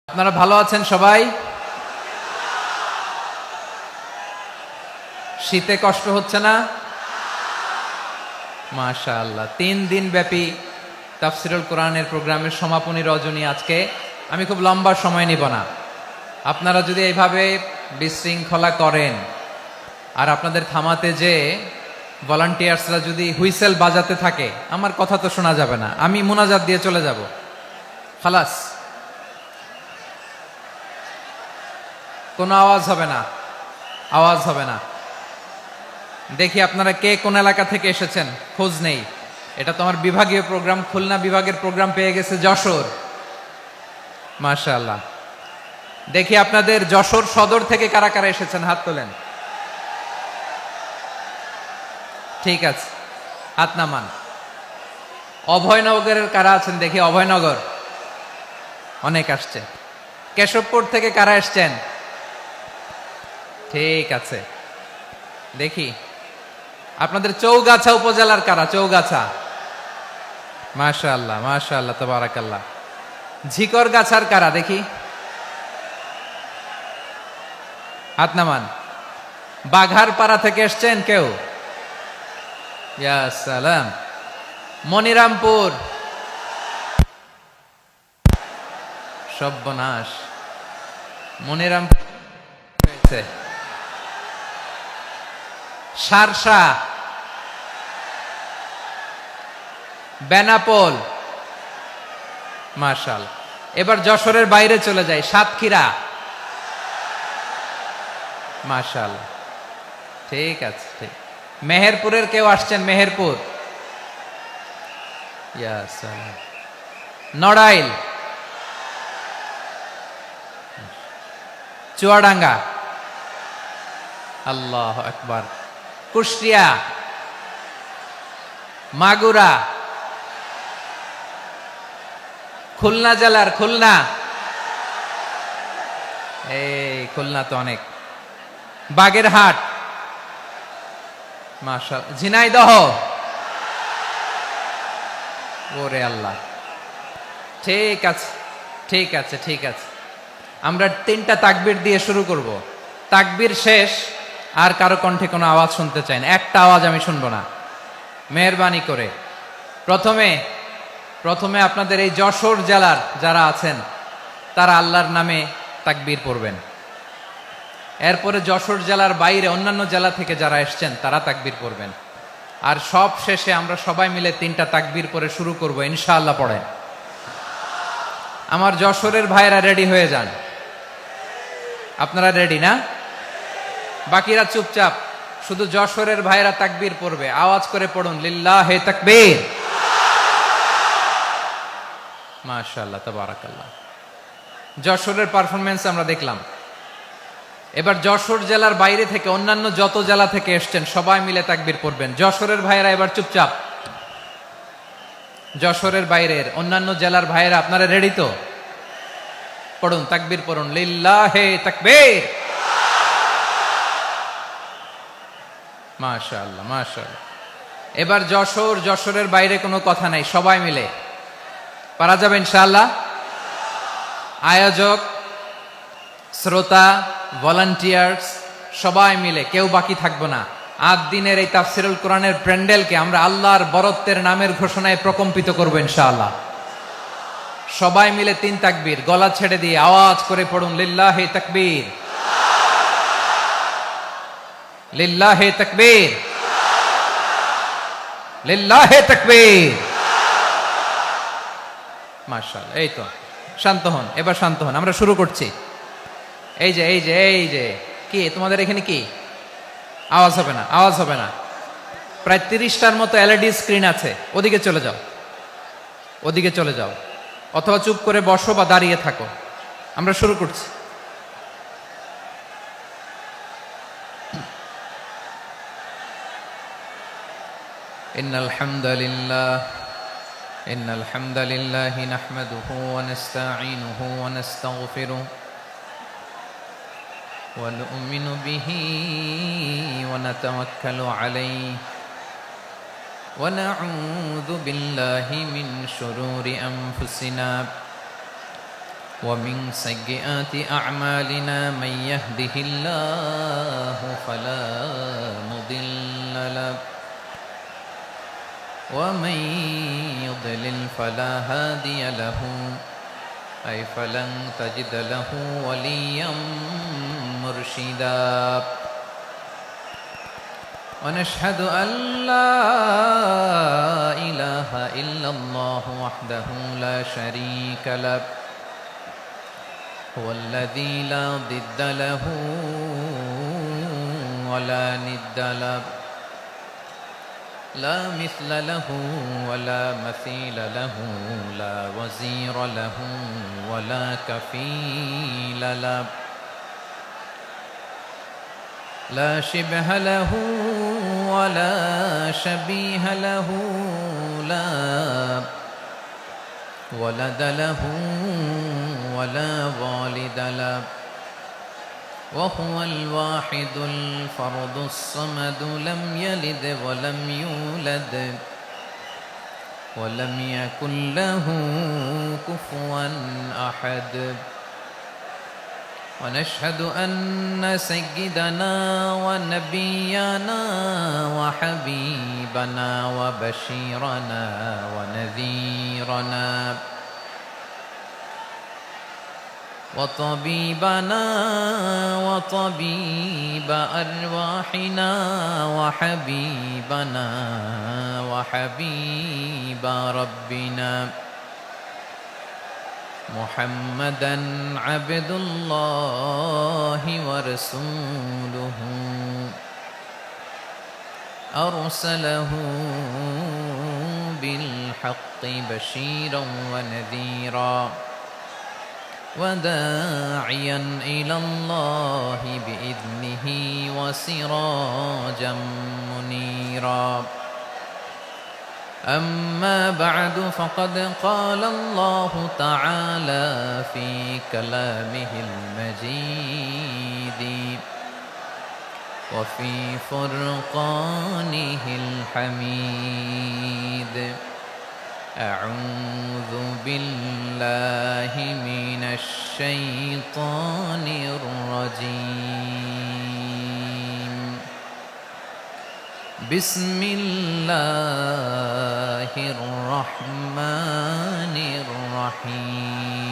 আপনারা ভালো আছেন সবাই? শীতে কষ্ট হচ্ছে না? মাশাআল্লাহ। 3 দিন ব্যাপী তাফসিরুল কোরআনের প্রোগ্রামের সমাপনী রজনী আজকে। আমি খুব লম্বা সময় নিব না। আপনারা যদি এইভাবে বিশৃঙ্খলা করেন আর আপনাদের থামাতে যে ভলান্টিয়ার্সরা যদি হুইসেল বাজাতে থাকে, আমার কথা তো শোনা যাবে না। আমি মুনাজাত দিয়ে চলে যাব। খালাস, কোনো আওয়াজ হবে না, আওয়াজ হবে না। দেখি আপনারা কে কোন এলাকা থেকে এসেছেন, খোঁজ নেই। এটা তো আমার বিভাগীয় প্রোগ্রাম, খুলনা বিভাগের প্রোগ্রাম পেয়ে গেছে যশোর। মাশাআল্লাহ। দেখি আপনাদের যশোর সদর থেকে কারা কারা এসেছেন, হাত তোলেন। ঠিক আছে, হাত নামান। অভয়নগরের কারা আছেন দেখি? অভয়নগর অনেক আসছে। কেশবপুর থেকে কারা এসছেন? ঠিক আছে, দেখি আপনাদের চৌগাছা উপজেলার কারা? চৌগাছা, মাশাআল্লাহ মাশাআল্লাহ তাবারাকাল্লাহ। ঝিকরগাছার কারা দেখি? হাত নামান। বাঘারপাড়া থেকে এসছেন কেউ? ইয়া সালাম। মনিরামপুর, সর্বনাশ। মনিরামপুর হয়েছে। সারসা, বেনাপোল, মাশাআল্লাহ। এবার যশোরের বাইরে চলে যাই, সাতক্ষীরা, মাশাআল্লাহ। ঠিক আছে, ঠিক। মেহেরপুরের কেউ আসছেন? মেহেরপুর, ইয়া সালাম। নড়াইল, চুয়াডাঙ্গা, আল্লাহু আকবার। কুষ্টিয়া, মাগুরা, খুলনা জেলার খুলনা, এই খুলনা তো অনেক। বাগেরহাট, মাশাআল্লাহ। ঝিনাইদহ, ওরে আল্লাহ। ঠিক আছে, ঠিক আছে, ঠিক আছে। আমরা 3টা তাকবীর দিয়ে শুরু করব। তাকবীর শেষ আর কারো কণ্ঠে কোনো আওয়াজ শুনতে চাই না, একটা আওয়াজ আমি শুনবো না, মেহেরবানি করে। প্রথমে আপনাদের এই যশোর জেলার যারা আছেন তারা আল্লাহর নামে তাকবীর পড়বেন। এরপরে যশোর জেলার বাইরে অন্যান্য জেলা থেকে যারা এসছেন তারা তাকবীর পড়বেন। আর সব শেষে আমরা সবাই মিলে 3টা তাকবীর পরে শুরু করব, ইনশাআল্লাহ। পড়েন। আমার যশোরের ভাইরা রেডি হয়ে যান। আপনারা রেডি না? বাকিরা চুপচাপ, শুধু যশোরের ভাইরা তাকবীর পড়বে। আওয়াজ করে পড়ুন, লিল্লাহে তাকবীর। মাশাআল্লাহ তাবারাকাল্লাহ। যশোরের পারফরমেন্স আমরা দেখলাম। এবার যশোর জেলার বাইরে থেকে অন্যান্য যত জেলা থেকে এসছেন সবাই মিলে তাকবীর পড়বেন। যশোরের ভাইরা এবার চুপচাপ। যশোরের বাইরের অন্যান্য জেলার ভাইরা আপনারা রেডি তো? পড়ুন, তাকবীর পড়ুন, লিল্লাহে তাকবীর। মাশাআল্লাহ মাশাআল্লাহ। এবার যশোরের বাইরে কোনো কথা নাই, সবাই মিলে পারা যাবে ইনশাআল্লাহ। আয়োজক, শ্রোতা, ভলান্টিয়ার্স সবাই মিলে কেউ বাকি থাকবো না। 8 দিনের এই তাফসিরুল কোরআনের প্যান্ডেলকে আমরা আল্লাহর বরত্বের নামের ঘোষণায় প্রকম্পিত করব ইনশাআল্লাহ। সবাই মিলে 3 তাকবীর, গলা ছেড়ে দিয়ে আওয়াজ করে পড়ুন, লিল্লাহে তাকবীর, লিল্লাহে তাকবীর, লিল্লাহে তাকবীর। মাশাআল্লাহ। এই তো, শান্ত হন, এবার শান্ত হন। আমরা শুরু করছি। এই যে কি তোমাদের এখানে কি আওয়াজ হবে না? আওয়াজ হবে না। প্রায় 30টার মতো এলইডি স্ক্রিন আছে, ওদিকে চলে যাও, ওদিকে চলে যাও, অথবা চুপ করে বসো বা দাঁড়িয়ে থাকো। আমরা শুরু করছি। ইন্নাল হামদালিল্লাহি নাহমাদুহু ওয়া নাস্তাঈনুহু ওয়া নাস্তাগফিরুহু ونؤمن به ونتوكل عليه ونعوذ بالله من شرور أنفسنا ومن سيئات أعمالنا من يهده الله فلا مضل له ومن يضلل فلا هادي له أي فلن تجد له وليا مرشدا ونشهد أن لا إله إلا الله وحده لا شريك له هو الذي لا ضد له ولا ند له لا مثل له ولا مثيل له لا وزير له ولا كفيل له لا شبه له ولا شبيه له لا ولد له ولا والد له وهو الواحد الفرد الصمد لم يلد ولم يولد ولم يكن له كفوا أحد ونشهد أن سيدنا ونبينا وحبيبنا وبشيرنا ونذيرنا وطبيبنا وطبيب أرواحنا وحبيبنا وحبيب ربنا محمدا عبد الله ورسوله أرسله بالحق بشيرا ونذيرا وداعيا إلى الله بإذنه وسراجا منيرا أما بعد فقد قال الله تعالى في كلامه المجيد وفي فرقانه الحميد أعوذ بالله من الشيطان الرجيم بسم الله الرحمن الرحيم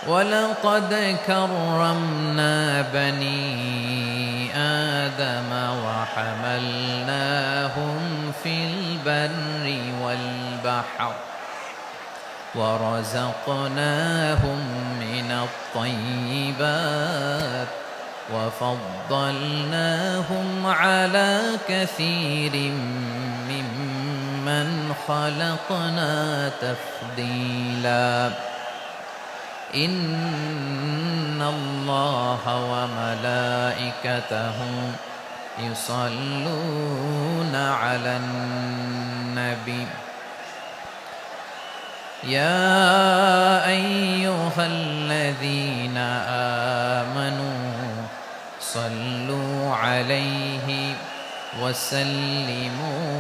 ولقد كرمنا بني آدم وحملناهم في البر والبحر ورزقناهم من الطيبات وفضلناهم على كثير ممن خلقنا تفضيلا إن الله وملائكته يصلون على النبي يا أيها الذين آمنوا صلوا عليه وسلموا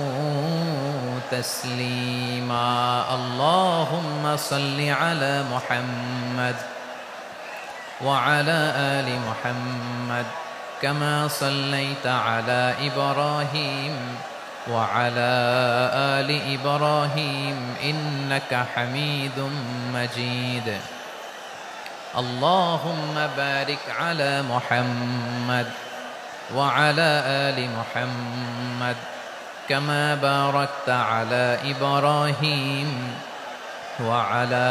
تسليما اللهم صل على محمد وعلى آل محمد كما صليت على إبراهيم وعلى آل إبراهيم إنك حميد مجيد اللهم بارك على محمد وعلى آل محمد كما باركت على إبراهيم وعلى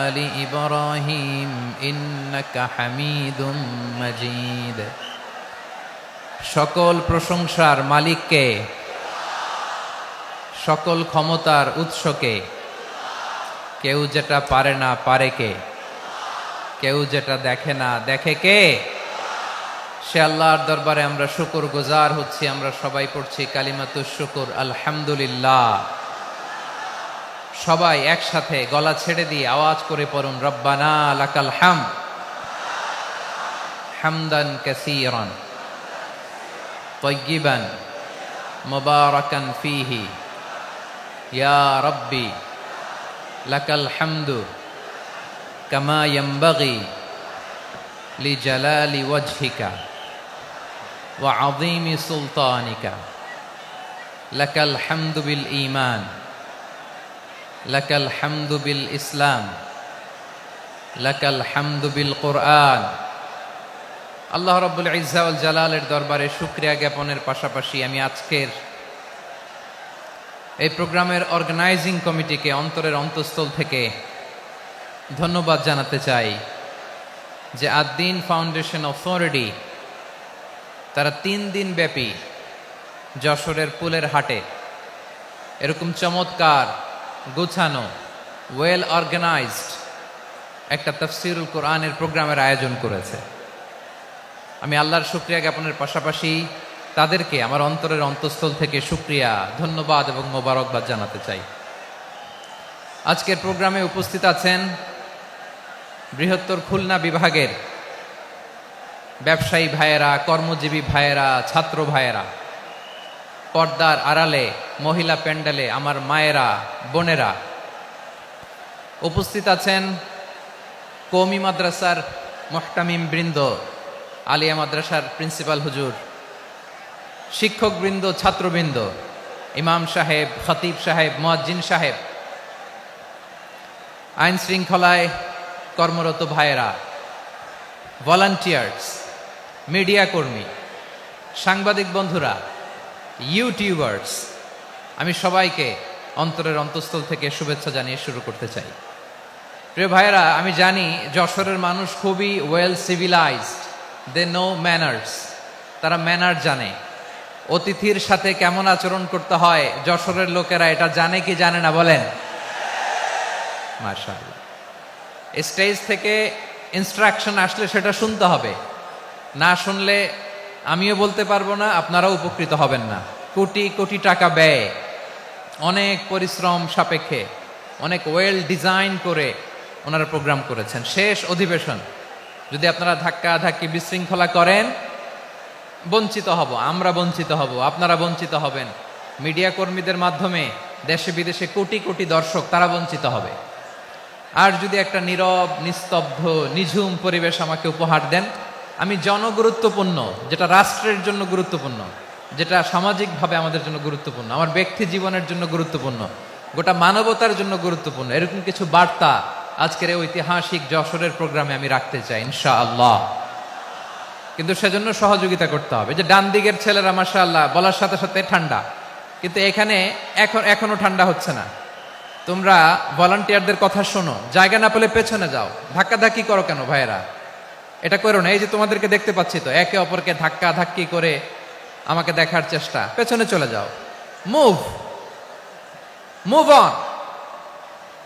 آل إبراهيم إنك حميد مجيد সকল প্রশংসার মালিককে সকল ক্ষমতার উৎসকে কেউ যেটা পারে না পারে কে কেউ যেটা দেখে না দেখে কে সে আল্লাহর দরবারে আমরা শুকরগুজার হচ্ছি আমরা সবাই পড়ছি কালিমাতুশ শুকর আলহামদুলিল্লাহ সবাই একসাথে গলা ছেড়ে দিয়ে আওয়াজ করে পড়ুন রব্বানা লাকাল হামদ হামদান কাসীরান তাইয়িবান মুবারাকান ফীহি ইয়া রাব্বি লাকাল হামদু কামা ইয়ানবাগি লিজালালি ওয়াজহিকা ওয়া আযীমি সুলতানিকা লাকাল হামদু বিল ঈমান লাকাল হামদু বিল ইসলাম লাকাল হামদু বিল কুরআন। আল্লাহ রাব্বুল ইজ্জা ওয়াল জালালের দরবারে শুকরিয়া জ্ঞাপনের পাশাপাশি আমি আজকের এই প্রোগ্রামের অর্গানাইজিং কমিটিকে অন্তরের অন্তঃস্থল থেকে ধন্যবাদ জানাতে চাই যে আদ-দ্বীন ফাউন্ডেশন অথরিটি তারা 3 দিন ব্যাপী যশোরের পুলের হাটে এরকম চমৎকার গোছানো ওয়েল অর্গানাইজড একটা তাফসীরুল কোরআনের প্রোগ্রামের আয়োজন করেছে। আমি আল্লাহর শুকরিয়া জ্ঞাপনের পাশাপাশি তাদেরকে আমার অন্তরের অন্তঃস্থল থেকে শুকরিয়া, ধন্যবাদ এবং মোবারকবাদ জানাতে চাই। আজকের প্রোগ্রামে উপস্থিত আছেন বৃহত্তর খুলনা বিভাগের ব্যবসায়ী ভাইয়েরা, কর্মজীবী ভাইয়েরা, ছাত্র ভাইয়েরা, পর্দার আড়ালে, মহিলা প্যান্ডেলে আমার মায়েরা, বোনেরা। উপস্থিত আছেন কওমি মাদ্রাসার মুহতামিম বৃন্দ, আলিয়া মাদ্রাসার প্রিন্সিপাল হুজুর, শিক্ষকবৃন্দ, ছাত্রবৃন্দ, ইমাম সাহেব, খতিব সাহেব, মুয়াজ্জিন সাহেব, আইন শৃঙ্খলায় কর্মরত ভাইয়েরা, ভলান্টিয়ার্স, মিডিয়া কর্মী, সাংবাদিক বন্ধুরা, ইউটিউবার্স, আমি সবাইকে অন্তরের অন্তঃস্থল থেকে শুভেচ্ছা জানিয়ে শুরু করতে চাই। প্রিয় ভাইয়েরা, আমি জানি যশোরের মানুষ খুবই well civilised, they know manners, তারা ম্যানার জানে। অতিথির সাথে কেমন আচরণ করতে হয় যশোরের লোকেরা এটা জানে কি জানে না বলেন? মাশাআল্লাহ। স্টেজ থেকে ইনস্ট্রাকশন আসলে সেটা শুনতে হবে, না শুনলে আমিও বলতে পারবো না, আপনারাও উপকৃত হবেন না। কোটি কোটি টাকা ব্যয়, অনেক পরিশ্রম সাপেক্ষে, অনেক ওয়েল ডিজাইন করে ওনারা প্রোগ্রাম করেছেন। শেষ অধিবেশন যদি আপনারা ধাক্কা ধাক্কি বিশৃঙ্খলা করেন, বঞ্চিত হব, আমরা বঞ্চিত হব, আপনারা বঞ্চিত হবেন। মিডিয়া কর্মীদের মাধ্যমে দেশে বিদেশে কোটি কোটি দর্শক তারা বঞ্চিত হবে। আর যদি একটা নীরব, নিস্তব্ধ, নিঝুম পরিবেশ আমাকে উপহার দেন, আমি জনগুরুত্বপূর্ণ, যেটা রাষ্ট্রের জন্য গুরুত্বপূর্ণ, যেটা সামাজিকভাবে আমাদের জন্য গুরুত্বপূর্ণ, আমার ব্যক্তি জীবনের জন্য গুরুত্বপূর্ণ, গোটা মানবতার জন্য গুরুত্বপূর্ণ, এরকম কিছু বার্তা আজকের এই ঐতিহাসিক যশোরের প্রোগ্রামে আমি রাখতে চাই ইনশাআল্লাহ। কিন্তু সেজন্য সহযোগিতা করতে হবে। যে ডান দিকের ছেলেরা মাশাআল্লাহ বলার সাথে সাথে ঠান্ডা, কিন্তু এখানে এখনো ঠান্ডা হচ্ছে না। তোমরা ভলান্টিয়ারদের কথা শোনো, জায়গা না পেলে পেছনে যাও। ধাক্কাধাক্কি করো কেন ভাইয়েরা? এটা করো না। এই যে তোমাদেরকে দেখতে পাচ্ছি তো, একে অপরকে ধাক্কা ধাক্কি করে আমাকে দেখার চেষ্টা, পেছনে চলে যাও। Move move on,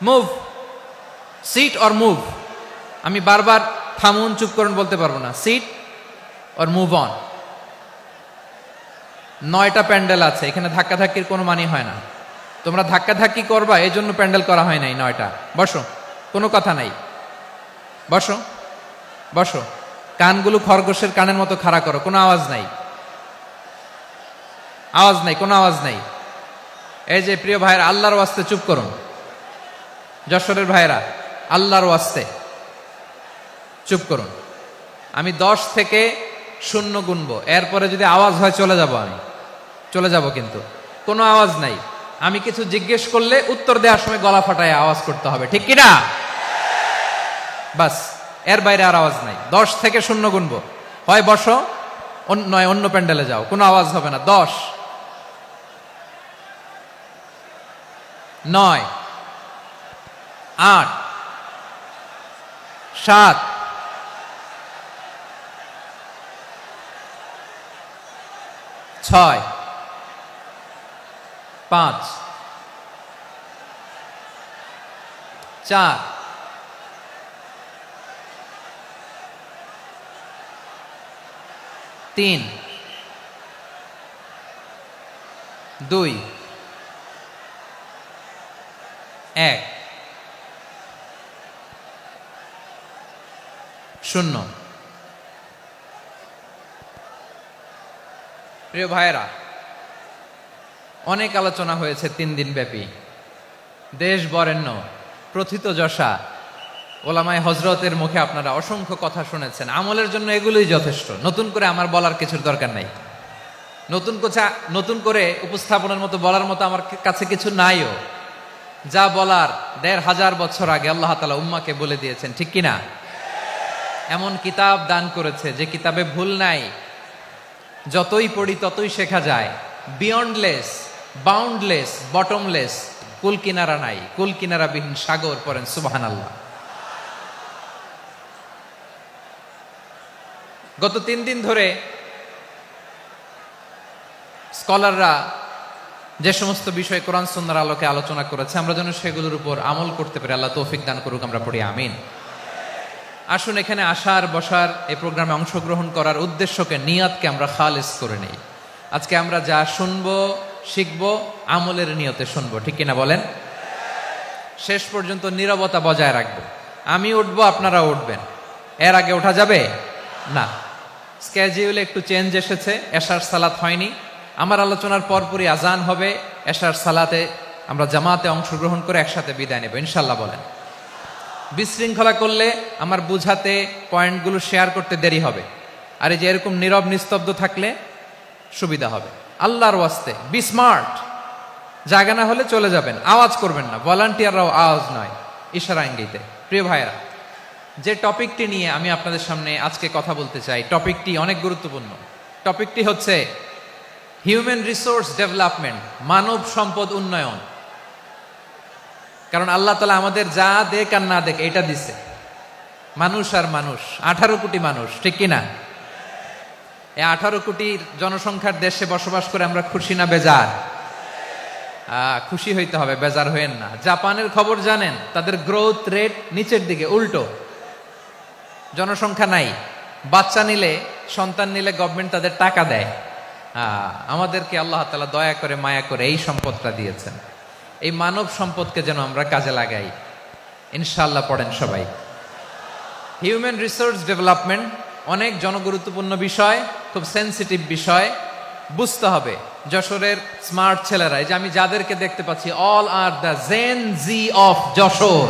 move, sit or move. আমি বারবার থামুন, চুপ করুন বলতে পারবো না। Sit or move on. 9টা প্যান্ডেল আছে, এখানে ধাক্কাধাক্কির কোনো মানি হয় না। তোমরা ধাক্কাধাক্কি করবা, এই জন্য প্যান্ডেল করা হয় নাই 9টা। বসো, কোনো কথা নাই, বসো বসো। কানগুলো খরগোশের কানের মতো খাড়া করো, কোনো আওয়াজ নাই, আওয়াজ নাই, কোনো আওয়াজ নাই। এই যে প্রিয় ভাইয়েরা, আল্লাহর ওয়াস্তে চুপ করুন। যশোরের ভাইয়েরা, আল্লাহর ওয়াস্তে চুপ করুন। আমি 10 থেকে 0 গুনবো, এরপরে যদি আওয়াজ হয় চলে যাব, আমি চলে যাব, কিন্তু কোনো আওয়াজ নাই। আমি কিছু জিজ্ঞেস করলে উত্তর দেওয়ার সময় গলা ফাটায় আওয়াজ করতে হবে, ঠিক কিনা? বাস, এর বাইরে আর আওয়াজ নাই। 10 থেকে 0 গুনবো, হয় বসো, নয় অন্য প্যান্ডেলে যাও, কোনো আওয়াজ হবে না। 10, 9, 8, 7, 6, 5, 4, 3, 2, 1, 0। প্রিয় ভাইয়েরা, অনেক আলোচনা হয়েছে 3 দিন ব্যাপী। দেশ বরেণ্য, প্রথিতযশা ওলামায়ে হযরতের মুখে আপনারা অসংখ্য কথা শুনেছেন, আমলের জন্য এগুলোই যথেষ্ট। নতুন করে আমার বলার কিছুর দরকার নাই। নতুন করে উপস্থাপনের মতো বলার মতো আমার কাছে কিছু নাইও। যা বলার ১৫০০ বছর আগে আল্লাহ তাআলা উম্মাহকে বলে দিয়েছেন, ঠিক কিনা? এমন কিতাব দান করেছে যে কিতাবে ভুল নাই, যতই পড়ি ততই শেখা যায়। বিয়ন্ডলেস, বাউন্ডলেস, বটমলেস, কুল কিনারা নাই, কুল কিনারা বিহীন সাগর। পড়েন সুবহানাল্লাহ। গত ৩ দিন ধরে স্কলাররা যে সমস্ত বিষয় কোরআন সুন্নাহর আলোকে আলোচনা করেছে, আমরা যেন সেগুলোর উপর আমল করতে পারি। আল্লাহ তৌফিক দান করুক, আমরা পড়ি আমিন। আসুন এখানে আসার বসার এই প্রোগ্রামে অংশগ্রহণ করার উদ্দেশ্যকে, নিয়তকে আমরা খালিস করে নেই। আজকে আমরা যা শুনবো শিখবো আমলের নিয়তে শুনবো, ঠিক কিনা বলেন? শেষ পর্যন্ত নীরবতা বজায় রাখবো। আমি উঠবো, আপনারা উঠবেন, এর আগে ওঠা যাবে না। স্কেডিউলে একটু চেঞ্জ এসেছে, এশার সালাত হয়নি। আমার আলোচনার পরপরই আজান হবে, এশার সালাতে আমরা জামাতে অংশগ্রহণ করে একসাথে বিদায় নেব ইনশাল্লাহ। বলেন। বিশৃঙ্খলা করলে আমার বুঝাতে, পয়েন্টগুলো শেয়ার করতে দেরি হবে। আর এই যে এরকম নীরব নিস্তব্ধ থাকলে সুবিধা হবে। আল্লাহর ওয়াস্তে বি স্মার্ট। জায়গা না হলে চলে যাবেন, আওয়াজ করবেন না। ভলান্টিয়াররাও আওয়াজ নয়, ইশারা ইঙ্গিতে। প্রিয় ভাইয়েরা, যে টপিকটি নিয়ে আমি আপনাদের সামনে আজকে কথা বলতে চাই, টপিকটি অনেক গুরুত্বপূর্ণ। টপিকটি হচ্ছে হিউম্যান রিসোর্স ডেভেলপমেন্ট, মানব সম্পদ উন্নয়ন। কারণ আল্লাহ তাআলা আমাদের যা দেখ আর না দেখ এটা দিছে। মানুষ আর মানুষ, 18 কোটি মানুষ, ঠিক কিনা? এই 18 কোটির জনসংখ্যার দেশে বসবাস করে আমরা খুশি না বেজার? খুশি হইতে হবে, বেজার হইেন না। জাপানের খবর জানেন? তাদের গ্রোথ রেট নিচের দিকে, উল্টো। জনসংখ্যা নাই, বাচ্চা নিলে, সন্তান নিলে গভর্নমেন্ট তাদের টাকা দেয়। আমাদেরকে আল্লাহ তাআলা দয়া করে, মায়া করে এই সম্পদটা দিয়েছেন। এই মানব সম্পদকে যেন আমরা কাজে লাগাই ইনশাআল্লাহ। পড়েন সবাই। হিউম্যান রিসোর্স ডেভেলপমেন্ট অনেক জনগুরুত্বপূর্ণ বিষয়, খুব সেন্সিটিভ বিষয়, বুঝতে হবে। যশোরের স্মার্ট ছেলেরা, এই যে আমি যাদেরকে দেখতে পাচ্ছি, all are the Gen Z of Jessore.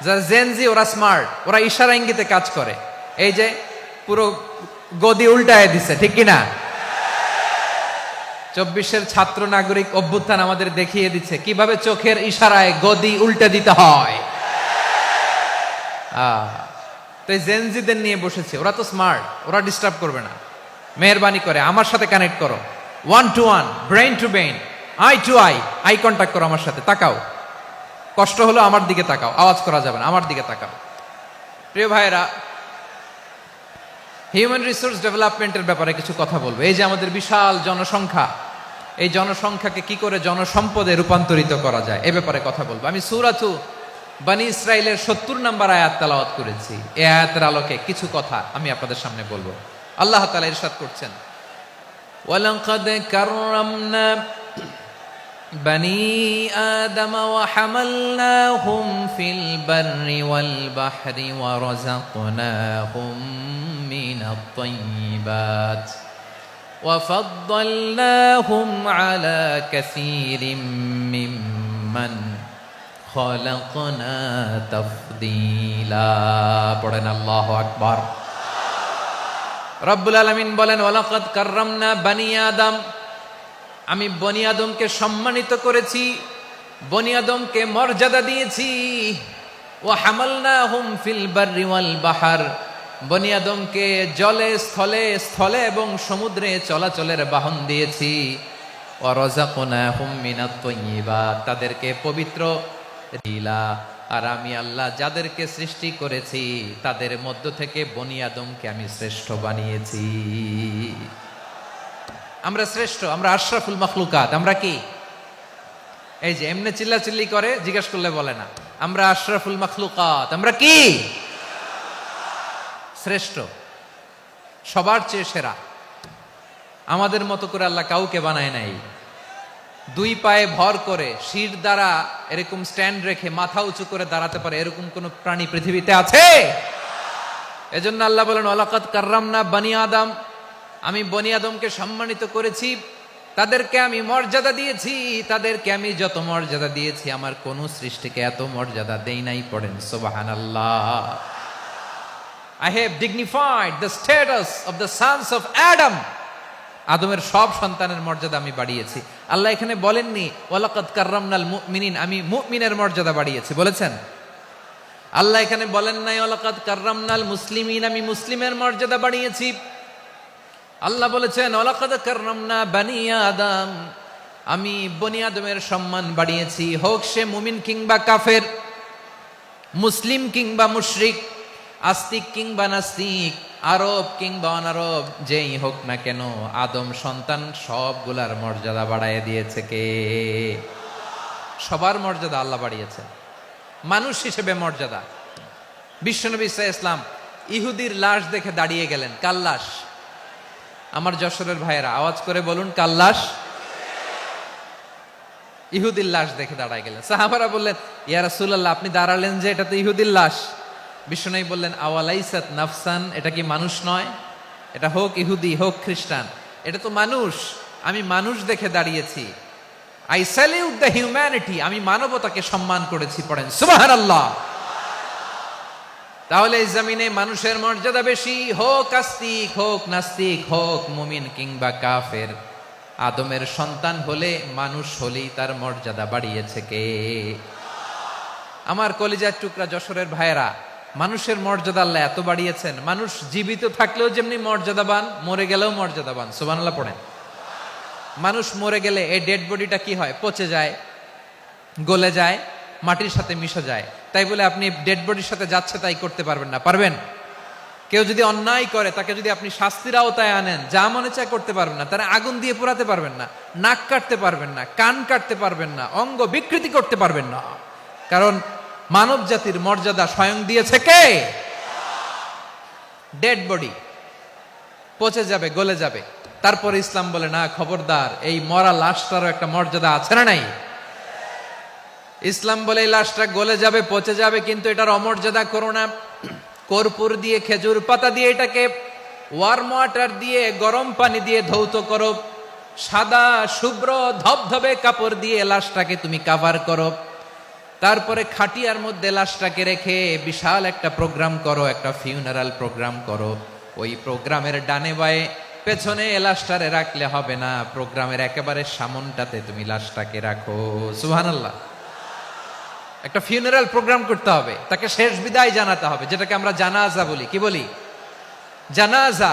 যারা জেন জি, ওরা স্মার্ট, ওরা ইশারা ইঙ্গিতে কাজ করে। এই যে পুরো গদি উল্টায় দিছে, ঠিক কিনা? 24-এর ছাত্র নাগরিক অভ্যুত্থান আমাদের দেখিয়ে দিচ্ছে কিভাবে চোখের ইশারায় গদি উল্টে দিতে হয়। তো এই জেনজিদের নিয়ে বসেছে, ওরা তো স্মার্ট, ওরা ডিস্টার্ব করবে না। মেহরবানি করে আমার সাথে কানেক্ট করো, 1 to 1, brain to brain, eye to eye, eye contact করো আমার সাথে। তাকাও, কষ্ট হলো আমার দিকে তাকাও, আওয়াজ করা যাবে না, আমার দিকে তাকাও। প্রিয় ভাইয়েরা, হিউম্যান রিসোর্স ডেভেলপমেন্টের ব্যাপারে কিছু কথা বলবো। এই যে আমাদের বিশাল জনসংখ্যা, এই জনসংখ্যাকে কি করে জনসম্পদে রূপান্তরিত করা যায় এ ব্যাপারে কথা বলবো। আমি সূরাতু বনী ইসরাইলের 70 নম্বর আয়াত তেলাওয়াত করেছি। এই আয়াতের আলোকে কিছু কথা আমি আপনাদের সামনে বলবো। আল্লাহ তাআলা ইরশাদ করছেন, ওয়ালাকাদ কাররামনা বনী আদম ওয়া হামালনাহুম ফিল বাররি ওয়াল বাহরি ওয়া রাযাকনাহুম মিনাত তাইয়্যিবাত ওয়া ফাদ্দালনাহুম আলা কাসীরিম মিম্মান খালাকনা তাফদীলা। পড়েন আল্লাহু আকবার। রব্বুল আলামিন বলেন, ওয়ালাকাদ কাররামনা বনী আদম, আমি বনী আদমকে সম্মানিত করেছি, বনী আদমকে মর্যাদা দিয়েছি। ওয়া হামালনাহুম ফিল বাররি ওয়াল বাহর, বনী আদমকে জলে, স্থলে, স্থলে এবং সমুদ্রে চলাচলের বাহন দিয়েছি। ওয়া রাযাকনাহুম মিনাত তাইয়্যিবাত, তাদেরকে পবিত্র দিলা। আর আমি আল্লাহ যাদেরকে সৃষ্টি করেছি তাদের মধ্য থেকে বনী আদমকে আমি শ্রেষ্ঠ বানিয়েছি। আমরা শ্রেষ্ঠ, আমরা আশরাফুল মাখলুকাত। আমরা কি? এই যে এমনি চিল্লাচিল্লি করে, জিজ্ঞেস করলে বলে না। আমরা আশরাফুল মাখলুকাত। আমরা কি? শ্রেষ্ঠ, সবার চেয়ে সেরা। আমাদের মতো করে আল্লাহ কাউকে বানায় নাই। 2 পায়ে ভর করে, শির দ্বারা এরকম স্ট্যান্ড রেখে মাথা উঁচু করে দাঁড়াতে পারে এরকম কোন প্রাণী পৃথিবীতে আছে? এজন্য আল্লাহ বলেন, ওয়ালাকাদ কাররামনা বনী আদম, আমি বনী আদমকে সম্মানিত করেছি। তাদেরকে আমি মর্যাদা দিয়েছি, তাদেরকে আমি যত মর্যাদা দিয়েছি আমার কোন সৃষ্টিকে এত মর্যাদা দেই নাই। পড়েন সুবহানাল্লাহ। I have dignified the status of the sons of Adam. আদমের সব সন্তানের মর্যাদা আমি বাড়িয়েছি। আল্লাহ এখানে বলেননি ওয়ালাকাদ কাররামনাল মুমিনিন, আমি মুমিনের মর্যাদা বাড়িয়েছি, বলেছেন? আল্লাহ এখানে বলেন নাই ওয়ালাকাদ কাররামনাল মুসলিমিন, আমি মুসলিমের মর্যাদা বাড়িয়েছি। আল্লাহ বলেছেন ওয়ালাকাদ কাররামনা বানি আদম, আমি বনি আদমের সম্মান বাড়িয়েছি, হোক সে মুমিন কিংবা কাফের, মুসলিম কিংবা মুশরিক, আস্তিক কিংবা নাস্তিক, আরব কিংবা অনারব, যেই হোক না কেন আদম সন্তান সবগুলার মর্যাদা বাড়ায় দিয়েছে কে? সবার মর্যাদা আল্লাহ বাড়িয়েছেন। মানুষ হিসেবে মর্যাদা, বিশ্বনবী সাল্লাল্লাহু আলাইহি ওয়াসাল্লাম ইহুদির লাশ দেখে দাঁড়িয়ে গেলেন। কার লাশ? আমার যশোরের ভাইয়েরা আওয়াজ করে বলুন, কার লাশ? ইহুদির লাশ দেখে দাঁড়ায় গেলেন। সাহাবারা বললেন ইয়া রাসূলুল্লাহ, আপনি দাঁড়ালেন যে, এটা তো ইহুদির লাশ। বিশ্বনবী বললেন আওয়ালাইসাত নাফসান, এটা কি মানুষ নয়? এটা হোক ইহুদি হোক খ্রিস্টান, এটা তো মানুষ। আমি মানুষ দেখে দাঁড়িয়েছি। আই স্যালিউট দ্য হিউম্যানিটি, আমি মানবতাকে সম্মান করেছি। পড়েন সুবহানাল্লাহ। তাহলে এই জমিনে মানুষের মর্যাদা বেশি, হোক আস্তিক হোক নাস্তিক, হোক মুমিন কিংবা কাফের। আদমের সন্তান হলে, মানুষ হলেই তার মর্যাদা বাড়িয়েছে কে? আমার কলিজার টুকরা যশোরের ভাইয়েরা, মানুষের মর্যাদা আল্লাহ এত বাড়িয়েছেন, মানুষ জীবিত থাকলেও যেমনি মর্যাদাবান, মরে গেলেও মর্যাদাবান। সুবহানাল্লাহ পড়েন। মানুষ মরে গেলে এই ডেড বডিটা কি হয়? পচে যায়, গলে যায়, মাটির সাথে মিশে যায়। তাই বলে আপনি ডেড বডির সাথে যাচ্ছে তাই করতে পারবেন না, পারবেন? কেউ যদি অন্যায় করে তাকে যদি আপনি শাস্তির আওতায় আনেন, যা মনে চায় করতে পারবেন না। তারা আগুন দিয়ে পোড়াতে পারবেন না, নাক কাটতে পারবেন না, কান কাটতে পারবেন না, অঙ্গ বিকৃতি করতে পারবেন না। কারণ মানব জাতির মর্যাদা স্বয়ং দিয়েছে কে? ডেড বডি পচে যাবে, গলে যাবে। তারপরে ইসলাম বলে না, খবরদার, এই মরা লাশটারও একটা মর্যাদা আছে না নাই? ইসলাম বলে এই লাশটা গলে যাবে, পচে যাবে, কিন্তু এটার অমর্যাদা করো না। কর্পূর দিয়ে, খেজুর পাতা দিয়ে এটাকে ওয়ার্ম ওয়াটার দিয়ে, গরম পানি দিয়ে ধৌত করো। সাদা শুভ্র ধবধবে কাপড় দিয়ে লাশটাকে তুমি কাভার করো। তারপরে খাটিয়ার মধ্যে লাশটাকে রেখে বিশাল একটা প্রোগ্রাম করো, একটা ফিউনারাল প্রোগ্রাম করো। ওই প্রোগ্রামের ডানে বায়ে পেছনে লাশটারে রাখলে হবে না, প্রোগ্রামের একেবারে সামনটাতে তুমি লাশটাকে রাখো। সুবহানাল্লাহ। একটা ফিউনারাল প্রোগ্রাম করতে হবে, তাকে শেষ বিদায় জানাতে হবে, যেটাকে আমরা জানাজা বলি। কি বলি? জানাজা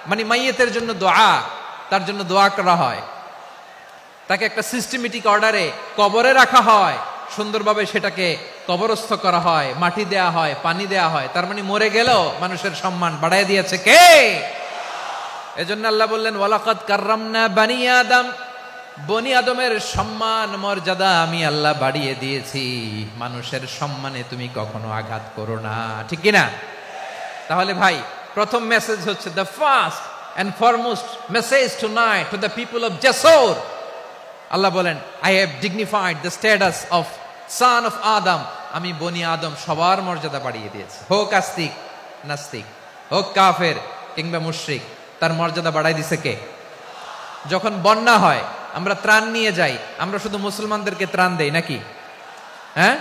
মানে মাইয়েতের জন্য দোয়া, তার জন্য দোয়া করা হয়, তাকে একটা সিস্টেমেটিক অর্ডারে কবরে রাখা হয়, সুন্দরভাবে সেটাকে কবরস্থ করা হয়, মাটি দেয়া হয়, পানি দেয়া হয়। তার মানে মরে গেলেও মানুষের সম্মান বাড়ায় দিয়েছে কে? এজন্য আল্লাহ বললেন ওয়ালাকাদ কাররামনা বানি আদম, বনি আদমের সম্মান মর্যাদা আমি আল্লাহ বাড়িয়ে দিয়েছি। মানুষের সম্মানে তুমি কখনো আঘাত করো না, ঠিক কিনা? তাহলে ভাই, প্রথম মেসেজ হচ্ছে, the first and foremost message tonight to the people of Jessore. আল্লাহ বলেন I have dignified the status of son of Adam, আমি বনি আদম সবার মর্যাদা বাড়িয়ে দিয়েছি। হোক আস্তিক নাস্তিক, হোক কাফের কিংবা মুশরিক, তার মর্যাদা বাড়াই দিছে কে? যখন বন্যা হয় আমরা ত্রাণ নিয়ে যাই, আমরা শুধু মুসলমানদেরকে ত্রাণ দেই নাকি? হ্যাঁ,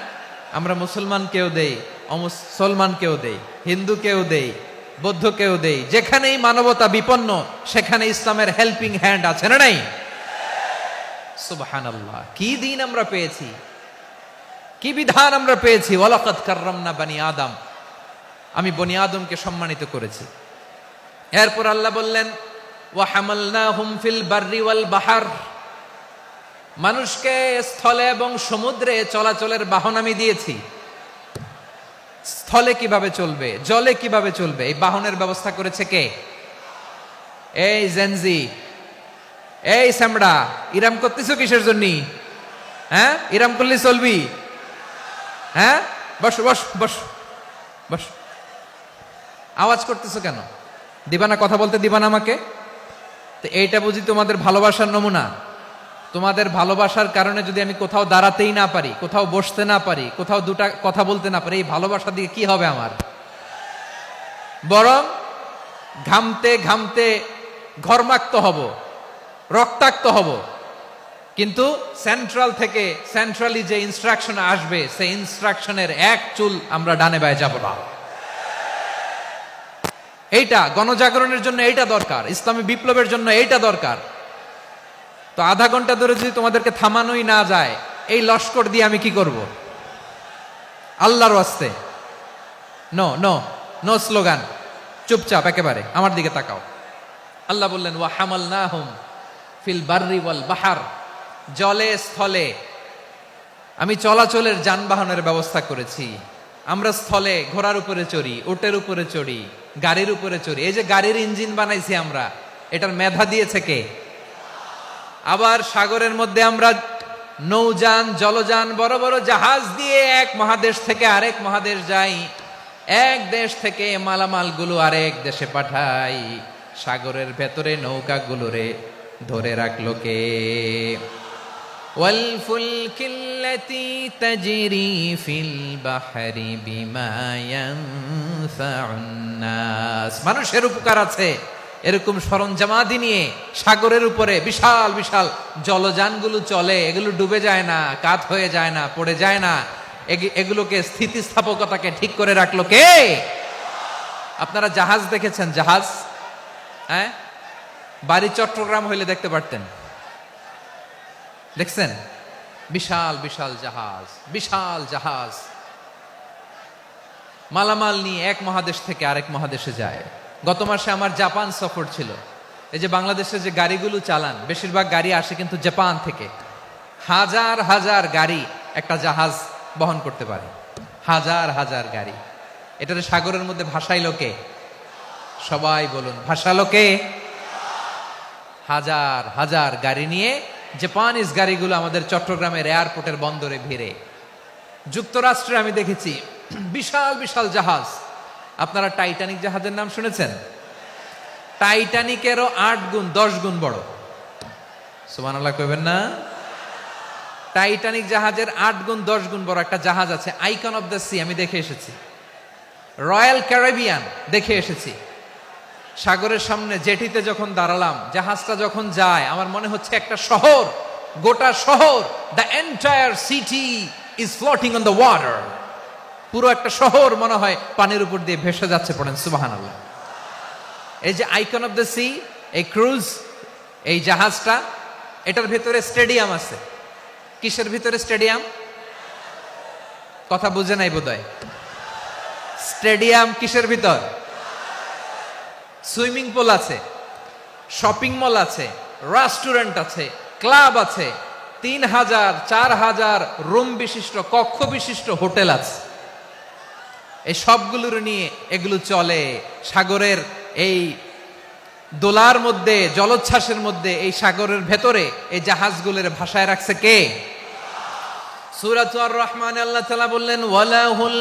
আমরা মুসলমানকেও দেই, অমুসলমানকেও দেই, হিন্দুকেও দেই, বৌদ্ধকেও দেই। যেখানেই মানবতা বিপন্ন সেখানে ইসলামের হেল্পিং হ্যান্ড আছে না নাই? সুবহানাল্লাহ। কি দিন আমরা পেয়েছি, কি বিধান আমরা পেয়েছি। ওয়ালাকাদ কাররামনা বানি আদম, আমি বনি আদমকে সম্মানিত করেছি। এরপর আল্লাহ বললেন ওয়া হামালনাহুম ফিল বাররি ওয়াল বাহর, মানুষকে স্থলে এবং সমুদ্রে চলাচলের বাহন আমি দিয়েছি। স্থলে কিভাবে চলবে, জলে কিভাবে চলবে, এই বাহনের ব্যবস্থা করেছে কে? এই জেনজি, এই সামড়া, ইরাম করতেছো কিসের জন্য? হ্যাঁ, ইরাম করলে চলবি? হ্যাঁ, বস বস বস বস। আওয়াজ করতেছো কেন? দিবানা, কথা বলতে দিবানা আমাকে? তো এইটা বুঝি তোমাদের ভালোবাসার নমুনা? তোমাদের ভালোবাসার কারণে যদি আমি কোথাও দাঁড়াতেই না পারি, কোথাও বসতে না পারি, কোথাও দুটা কথা বলতে না পারি, এই ভালোবাসা দিয়ে কি হবে আমার? বরং ঘামতে ঘামতে ঘর্মাক্ত হব, রক্তাক্ত হব, কিন্তু সেন্ট্রালি যে ইনস্ট্রাকশন আসবে সেই ইনস্ট্রাকশনের এক চুল আমরা ডানে বায়ে যাব না। এইটা গণজাগরণের জন্য এইটা দরকার, ইসলামী বিপ্লবের জন্য এইটা দরকার। তো আধা ঘন্টা ধরে যদি তোমাদেরকে থামানোই না যায়, এই লস্কর দিয়ে আমি কি করব? আল্লাহর ওয়াস্তে নো নো নো স্লোগান, চুপচাপ একেবারে আমার দিকে তাকাও। আল্লাহ বললেন ওয়া হামালনাহুম ফিল বাররি ওয়াল বাহার, জলে স্থলে আমি চলাচলের যানবাহনের ব্যবস্থা করেছি। আমরা স্থলে ঘোড়ার উপরে চড়ি, উটের উপরে চড়ি, গাড়ির উপরে চড়ি। এই যে গাড়ির ইঞ্জিন বানাইছি আমরা, এটার মেধা দিয়েছে কে? আবার সাগরের মধ্যে আমরা নৌযান, জলযান, বড় বড় জাহাজ দিয়ে এক মহাদেশ থেকে আরেক মহাদেশ যাই, এক দেশ থেকে মালামালগুলো আরেক দেশে পাঠাই। সাগরের ভেতরে নৌকাগুলোরে ধরে রাখলো কে? ওয়াল ফুলকিল্লাতী তাজরি ফিল বাহরি বিমা ইয়ানফাউন নাস। মানুষের উপকার আছে এরকম সরঞ্জামাদি নিয়ে সাগরের উপরে বিশাল বিশাল জলযানগুলো চলে, এগুলো ডুবে যায় না, কাত হয়ে যায় না, পড়ে যায় না। এগুলোকে স্থিতিস্থাপকতাকে ঠিক করে রাখলো কে? আপনারা জাহাজ দেখেছেন? জাহাজ, হ্যাঁ, বাড়ি চট্টগ্রাম হইলে দেখতে পারতেন। দেখছেন? বিশাল বিশাল জাহাজ, বিশাল জাহাজ মালামাল নিয়ে এক মহাদেশ থেকে আরেক মহাদেশে যায়। গত মাসে আমার জাপান সফর ছিল। এই যে বাংলাদেশে যে গাড়িগুলো চালান, বেশিরভাগ গাড়ি আসে কিন্তু জাপান থেকে। হাজার হাজার গাড়ি একটা জাহাজ বহন করতে পারে, হাজার হাজার গাড়ি। এটারে সাগরের মধ্যে ভাসাইলো কে? সবাই বলুন, ভাসালো কে? হাজার হাজার গাড়ি নিয়ে জাপানিজ গাড়িগুলো আমাদের চট্টগ্রামের এয়ারপোর্টের বন্দরে ভিড়ে। যুক্তরাষ্ট্রে আমি দেখেছি বিশাল বিশাল জাহাজ। আপনারা টাইটানিক জাহাজের নাম শুনেছেন? টাইটানিকেরও 8 গুণ 10 গুণ বড়। সুবহানাল্লাহ কইবেন না? টাইটানিক জাহাজের 8 গুণ 10 গুণ বড় একটা জাহাজ আছে, আইকন অফ দ্য সি। আমি দেখে এসেছি। রয়্যাল ক্যারিবিয়ান দেখে এসেছি। সাগরের সামনে জেটিতে যখন দাঁড়ালাম, জাহাজটা যখন যায়, আমার মনে হচ্ছে একটা শহর, গোটা শহর, the entire city is floating on the water. পুরো একটা শহর মনে হয় পানির উপর দিয়ে ভেসে যাচ্ছে। পড়েন সুবহানাল্লাহ। এই যে আইকন অফ দ্য সি, এই ক্রুজ, এই জাহাজটা, এটার ভিতরে স্টেডিয়াম আছে। কিসের ভিতরে স্টেডিয়াম? কথা বুঝে নাই বোধহয়। স্টেডিয়াম কিসের ভিতর? সুইমিং পুল আছে, শপিং মল আছে, রেস্টুরেন্ট আছে, ক্লাব আছে, 3000 4000 রুম বিশিষ্ট, কক্ষ বিশিষ্ট হোটেল আছে। এই সবগুলোর নিয়ে এগুলো চলে সাগরের এই দোলার মধ্যে, জলোচ্ছ্বাসের মধ্যে। এই সাগরের ভেতরে এই জাহাজগুলোর ভাষায় রাখছে কে? সূরাতুর রহমান আল্লাহ তাআলা বললেন ওয়ালাহুল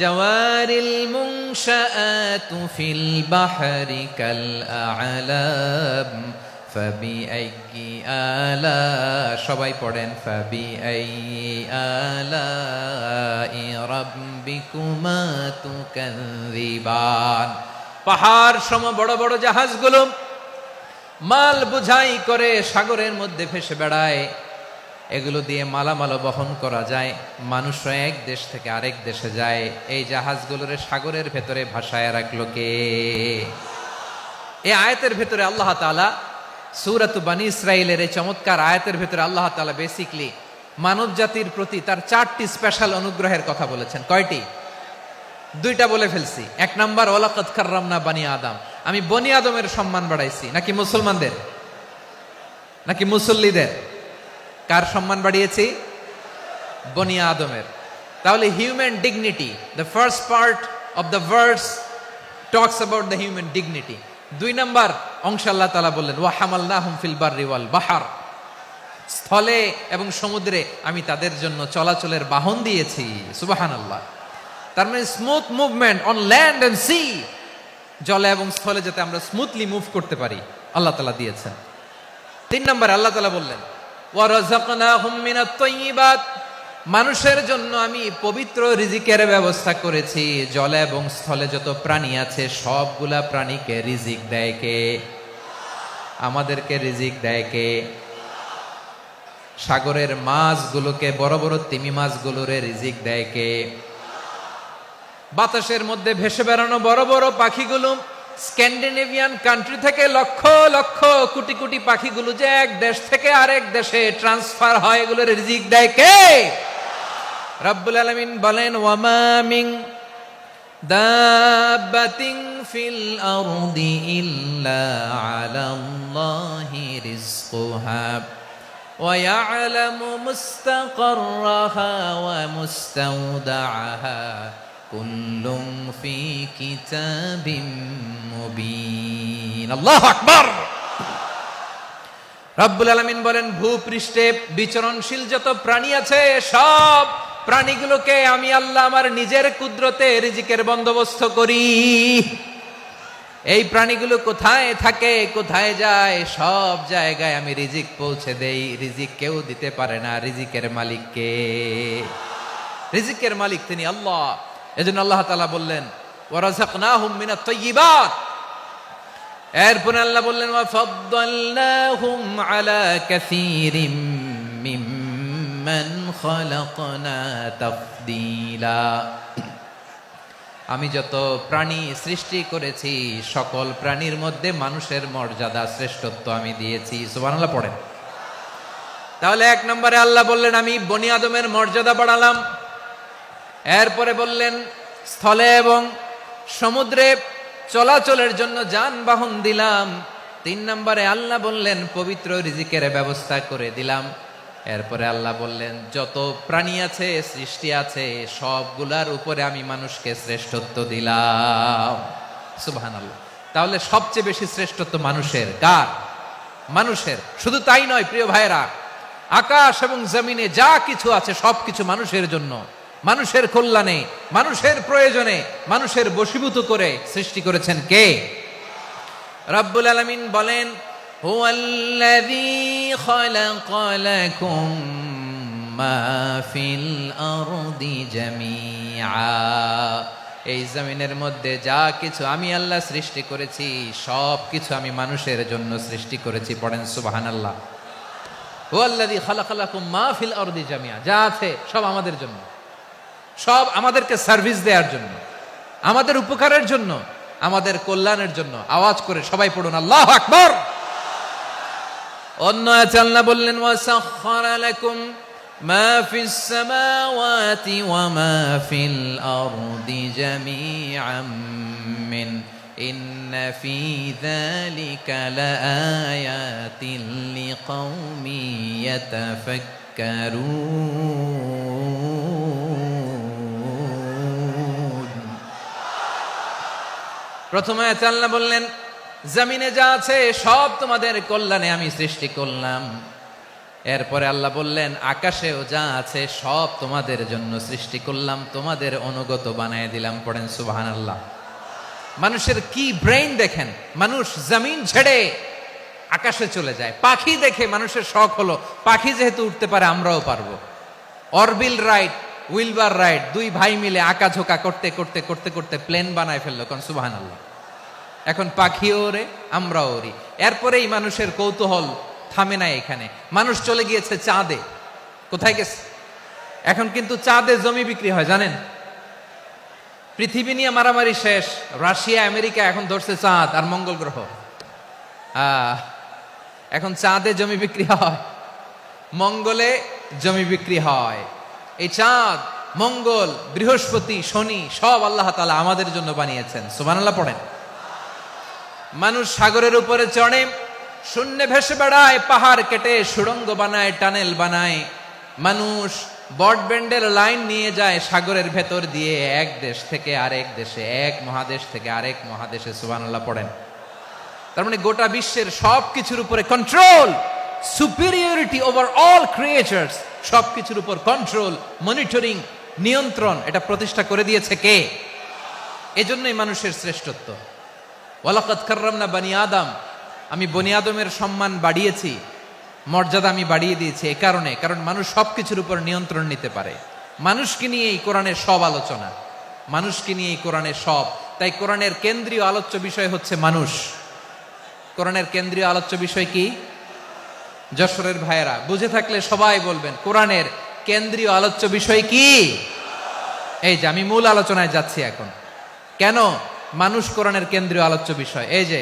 জাওয়ারিল মুনশাআতু ফিল বাহরি কাল আ'লাম ফাবিআইয়ি আলা, সবাই পড়েন, ফাবিআইয়ি আলাই রাব্বিকুমা তুকাযযিবান। পাহাড় সম বড় বড় জাহাজগুলো মাল বোঝাই করে সাগরের মধ্যে ভেসে বেড়ায়। এগুলো দিয়ে মালামাল বহন করা যায়, মানুষরা এক দেশ থেকে আরেক দেশে যায়। এই জাহাজগুলোরে সাগরের ভেতরে ভাসায় রাখলো কে? এই আয়াতের ভেতরে আল্লাহ তাআলা সূরাতু বনী ইসরাঈলের এই চমৎকার আয়াতের ভেতরে আল্লাহ তাআলা বেসিক্যালি মানব জাতির প্রতি তার 4টি স্পেশাল অনুগ্রহের কথা বলেছেন। কয়টি? 2টা বলে ফেলছি। 1 নাম্বার ওয়ালাকাদ কাররামনা বনী আদম, আমি বনী আদমের সম্মান বাড়াইছি। নাকি মুসলমানদের? নাকি মুসল্লিদের? কার সম্মান বাড়িয়েছি? বনী আদমের। তাহলে human dignity, the first part of the verse talks about the human dignity. 2 number অংশ আল্লাহ তাআলা বললেন ওয়া হামালনাহুম ফিল বাররি ওয়াল বাহর, স্থলে এবং সমুদ্রে আমি তাদের জন্য চলাচলের বাহন দিয়েছি। সুবহানাল্লাহ। তার মানে smooth movement on land and sea, জলে এবং স্থলে যাতে আমরা স্মুথলি মুভ করতে পারি আল্লাহ তাআলা দিয়েছেন। 3 নাম্বার আল্লাহ তাআলা বললেন ওয়া রাযাকনাহুম মিনাত তাইয়্যিবাত, মানুষের জন্য আমি পবিত্র রিজিকের ব্যবস্থা করেছি। জলে এবং স্থলে যত প্রাণী আছে সবগুলা প্রাণীকে রিজিক দেয় কে? আমাদেরকে রিজিক দেয় কে? সাগরের মাছগুলোকে, বড় বড় তিমি মাছগুলোরে রিজিক দেয় কে? বাতাসের মধ্যে ভেসে বেড়ানো বড় বড় পাখিগুলো, স্ক্যান্ডিনেভিয়ান কান্ট্রি থেকে লক্ষ লক্ষ কোটি কোটি পাখিগুলো যে এক দেশ থেকে আরেক দেশে ট্রান্সফার হয়, এগুলোর রিজিক দেয় কে? রব্বুল আলামিন বলেন, ওয়ামা মিন দাব্বাতিন ফিল আরদি ইল্লা আলাল্লাহি রিজকুহা ওয়া ইয়ালামু মুস্তাকাররাহা ওয়া মুস্তাওদাআহা কুল্লুম ফি কিতাবিম মুবিন। আল্লাহু আকবার। রব্বুল আলামিন বলেন, ভূপৃষ্ঠে বিচরণশীল যত প্রাণী আছে সব প্রাণীগুলোকে আমি আল্লাহ আমার নিজের কুদরতে রিজিকের বন্দোবস্ত করি। এই প্রাণীগুলো কোথায় থাকে, কোথায় যায়, সব জায়গায় আমি রিজিক পৌঁছে দেই। রিজিক কেউ দিতে পারে না, রিজিকের মালিক কে? রিজিকের মালিক তিনি আল্লাহ। এজন্য আল্লাহ তাআলা বললেন, ওয়ারাযাকনাহুম মিনাত তাইয়্যিবাত। এরপরে আল্লাহ বললেন, ওয়াফাদ্দালনাহুম আলা কাসীরিম মিম্মান খালাকনা তাফদীলা। আমি যত প্রাণী সৃষ্টি করেছি সকল প্রাণীর মধ্যে মানুষের মর্যাদা, শ্রেষ্ঠত্ব আমি দিয়েছি। সুবহানাল্লাহ পড়েন। তাহলে এক নম্বরে আল্লাহ বললেন, আমি বনি আদমের মর্যাদা বাড়ালাম। এরপরে বললেন, স্থলে এবং সমুদ্রে চলাচলের জন্য যানবাহন দিলাম। 3 নম্বরে আল্লাহ বললেন, পবিত্র রিজিকের ব্যবস্থা করে দিলাম। এরপরে আল্লাহ বললেন, যত প্রাণী আছে, সৃষ্টি আছে, সবগুলার উপরে আমি মানুষকে শ্রেষ্ঠত্ব দিলাম। সুবহানাল্লাহ। তাহলে সবচেয়ে বেশি শ্রেষ্ঠত্ব মানুষের। কার? মানুষের। শুধু তাই নয় প্রিয় ভাইরা, আকাশ এবং জমিনে যা কিছু আছে সবকিছু মানুষের জন্য, মানুষের কল্যাণে, মানুষের প্রয়োজনে, মানুষের বশীভূত করে সৃষ্টি করেছেন কে? রব্বুল আলামিন বলেন, হুয়াল্লাযী খালাকা লাকুম মা ফিল আরদি জামিআ। এই জমিনের মধ্যে যা কিছু আমি আল্লাহ সৃষ্টি করেছি সব কিছু আমি মানুষের জন্য সৃষ্টি করেছি। পড়েন সুবহানাল্লাহ। হুয়াল্লাযী খালাকা লাকুম মা ফিল আরদি জামিআ। যা আছে সব আমাদের জন্য, সব আমাদেরকে সার্ভিস দেওয়ার জন্য, আমাদের উপকারের জন্য, আমাদের কল্যাণের জন্য। আওয়াজ করে সবাই পড়ুন আল্লাহু আকবার। অন্য আয়াতে আল্লাহ বললেন, ওয়াসাখখারা লাকুম মা ফিস সামাওয়াতি ওয়া মা ফিল আরদি জামিআম মিন ইন্না ফি যালিকা লাআয়াতিন লিকাউমি ইয়াতাফাক্কারুন। প্রথম আয়াতে আল্লাহ বললেন, জমিনে যা আছে সব তোমাদের কল্যাণে আমি সৃষ্টি করলাম। এরপরে আল্লাহ বললেন, আকাশেও যা আছে সব তোমাদের জন্য সৃষ্টি করলাম, তোমাদের অনুগত বানায় দিলাম। পড়েন সুবহানাল্লাহ। মানুষের কি ব্রেইন দেখেন, মানুষ জমিন ছেড়ে আকাশে চলে যায়। পাখি দেখে মানুষের শখ হলো, পাখি যেহেতু উঠতে পারে আমরাও পারবো। অরবিল রাইট, উইলবার রাইট, 2 ভাই মিলে আঁকাঝোঁকা করতে করতে করতে করতে প্লেন বানায় ফেললো। কোন সুবহানাল্লাহ। এখন পাখিও ওরে, আমরাও ওরি। এরপরেই মানুষের কৌতূহল থামে না এখানে। মানুষ চলে গিয়েছে চাঁদে। কোথায় গেছে? এখন কিন্তু চাঁদে জমি বিক্রি হয় জানেন। পৃথিবী নিয়ে মারামারি শেষ, রাশিয়া আমেরিকা এখন ধরছে চাঁদ আর মঙ্গল গ্রহ। এখন চাঁদে জমি বিক্রি হয়, মঙ্গলে জমি বিক্রি হয়। এই চাঁদ, মঙ্গল, বৃহস্পতি, শনি সব আল্লাহ তাআলা আমাদের জন্য বানিয়েছেন। সুবহানাল্লাহ পড়েন। মানুষ সাগরের উপরে চড়ে, শূন্যে ভেসে বেড়ায়, পাহাড় কেটে সুড়ঙ্গ বানায়, টানেল বানায়। মানুষ ব্রডব্যান্ডের লাইন নিয়ে যায় সাগরের ভেতর দিয়ে, এক দেশ থেকে আরেক দেশে, এক মহাদেশ থেকে আরেক মহাদেশে। সুবহানাল্লাহ পড়েন। তার মানে গোটা বিশ্বের সব কিছুর উপরে control, superiority over all creatures, সব কিছুর উপর কন্ট্রোল, মনিটরিং, নিয়ন্ত্রণ, এটা প্রতিষ্ঠা করে দিয়েছে কে? এজন্যই মানুষের শ্রেষ্ঠত্ব। ওয়ালাকাদ কাররামনা বানি আদম। আমি বনি আদমের সম্মান বাড়িয়েছি, মর্যাদা আমি বাড়িয়ে দিয়েছি এই কারণে, কারণ মানুষ সবকিছুর উপর নিয়ন্ত্রণ নিতে পারে। মানুষকে নিয়ে এই কোরআনের সব আলোচনা, মানুষকে নিয়ে এই কোরআনের সব। তাই কোরআনের কেন্দ্রীয় আলোচ্য বিষয় হচ্ছে মানুষ। কোরআনের কেন্দ্রীয় আলোচ্য বিষয় কি? যশোরের ভাইয়েরা বুঝে থাকলে সবাই বলবেন, কোরআনের কেন্দ্রীয় আলোচ্য বিষয় কি? এই যে আমি মূল আলোচনায় যাচ্ছি এখন। কেন মানুষ কোরআনের কেন্দ্রীয় আলোচ্য বিষয়? এই যে